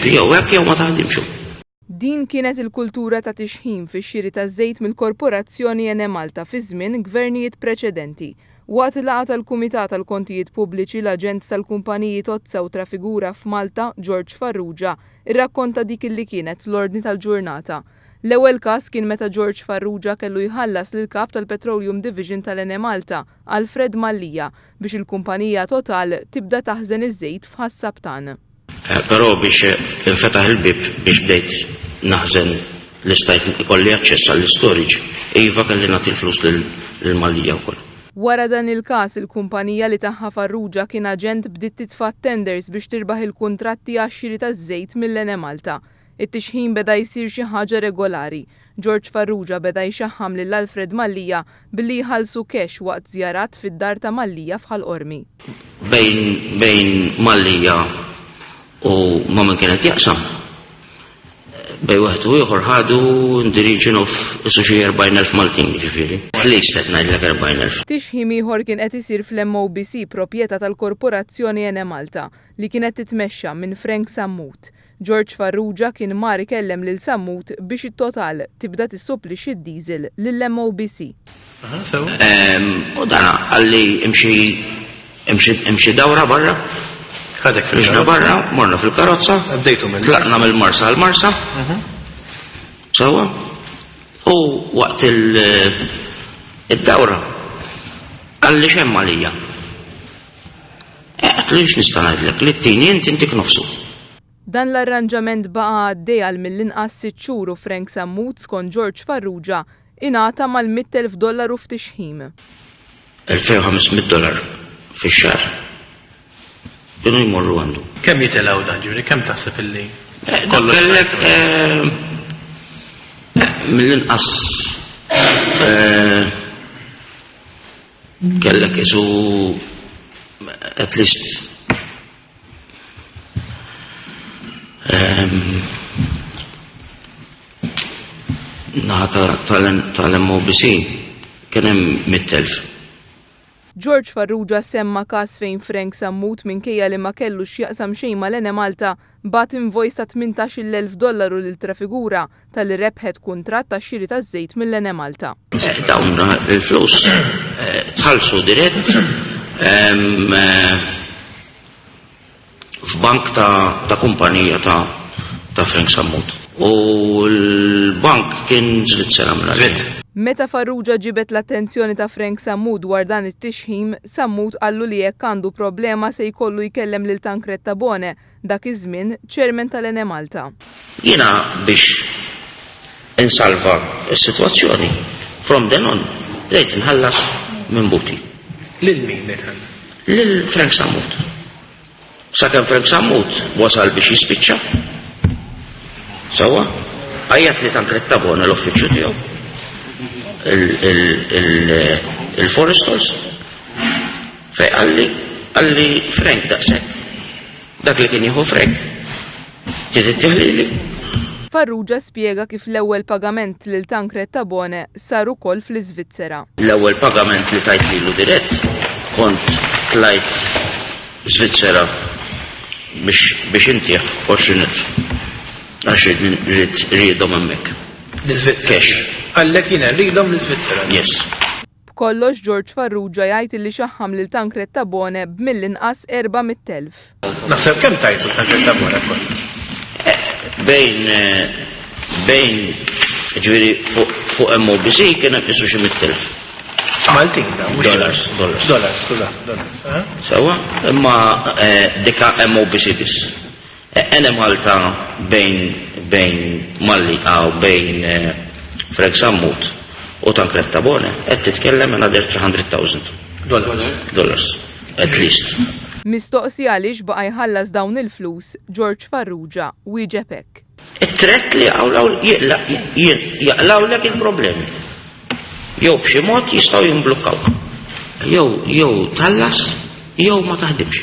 ġifieri jew hekk jew ma taħdimx. Din kienet il-kultura ta' tixħim fix-xiri taż-żejt mill-Korporazzjoni Enemalta fi żmien gvernijiet preċedenti. Waqt il-laqgħa tal-Kumitat tal-Kontijiet Pubbliċi l-aġent tal-kumpaniji Tozza u Trafigura f'Malta, George Farrugia, irrakkonta dik illi kienet l-ordni tal-ġurnata. L-ewwel każ kien meta George Farrugia kellu jħallas lil kap tal-Petroleum Division tal-Enemalta, Alfred Mallija, biex il-kumpanija Total tibda taħżen iż-żejt f'Ħassabtan. Però biex infetaħ il-bib biex bdejt naħżen l-istajt ikolli aċċess għall-istorage, iva kelli nagħti l-flus lill-Mallija wkoll. Wara dan il-każ il-kumpanija li taħħa Farrugia kien aġent bdiet titfa' tenders biex tirbaħ il-kuntratti għax-xiri taż-żejt mill-Enemalta. It-tixħim beda jsir xi ħaġa regolari. George Farrugia beda jxaħħam lil Alfred Mallija billi jħallsu cash waqt żjarat fid-dar ta' Mallija f'Ħalqormi. Bejn Mallija u ma min kienet jaqsam. Bej wieħed u ieħor ħadu in the region of xi 40,000 Maltin ġifieri. At least qed ngħidlek 40,000. Tixħim ieħor kien qed isir fl-MOBC proprjetà tal-Korporazzjoni Enemalta li kienet titmexxa minn Frank Sammut. George Farrugia kien mar ikellem lil Sammut biex it-Total tibda tissuppli xid-diesel lill-MOBC. U dan għalli imxi dawra barra. Ħadek barra, morna fil-karozza, tlaqna mill-Marsa għal-Marsa. Sawa. U waqt id-dawra għalli xem Mallija. Għatlix nista' ngħidlek li t-tieni intik nofsu. Dan l-arranġament baqa' għaddej għal mill-inqas 6 xhur u Frank Sammut skont George Farrugia ingħata mal-$100,000 f'tixħim. $2,500 fix-xahar. Kienu jmorru għandu. Kemm jitilgħu dan ġifieri, kemm taħseb illi? Kellek mill-inqas kellek isu at least tal-MOBC kien hemm 100,000. George Farrugia semma każ fejn Frank Sammut minkejja li ma kellux jaqsam xejn mal-Enemalta bat invoice ta' $18,000 lil Trafigura tal-li rebħet kuntratt tax-xiri taż-żejt mill-Enemalta. Dawn il-flus tħallsu dirett f'bank ta' kumpanija ta' Frank Sammut. U l-bank kien Svizzera mill-Għallet. Meta Farrugia ġibet l-attenzjoni ta' Frank Sammut dwar dan it-tixħim, Sammut qallu li jekk għandu problema se jkollu jkellem lil Tancreta Bone, dak iż-żmien ċermen tal-Enemalta. Jiena biex insalva s-sitwazzjoni from then on rejt inħallas minn buti. Lil min nitħall? Lil Frank Sammut. Sakemm Frank Sammut wasal biex jispiċċa. Sawa, għajjat li Tancreta Bone l-uffiċċju tiegħu. Il-Forestals fej għalli Frank daqsek dak li kien jieħu Frank tiħlili. Farrugia spjega kif l-ewwel pagament lil Tancreta Bone sar ukoll fl-Iżvizzera. L-ewwel pagament li tajt lilu dirett kont tlajt Svizzera biex intieħ 20,000 għax rridhom hemmhekk. L-Iżvizzera. Għallek jiena rridhom l-Iżvizzera. Yes. B'kollox George Farrugia jgħid li xaħħam lil Tancreta Bone b'mill-inqas 400,000. Naħseb kemm tajtu Tancreta Bone wkoll? Bejn ġifieri fuq MOBC kien hemm isu xi 100,000. Maltin da, dollars. Sawa, imma dika MOBC biss. Enemalta bejn Mallija u bejn Frank Sammut u Tancreta Bone qed titkellem another $300,000 at least. Mistoqsi għaliex baqa' jħallas dawn il-flus George Farrugia wieġeb hekk. It-tret li jaqlawlek il-problemi. Jew b'xi mod jistgħu jimblukkaw. Jew tħallas jew ma taħdimx.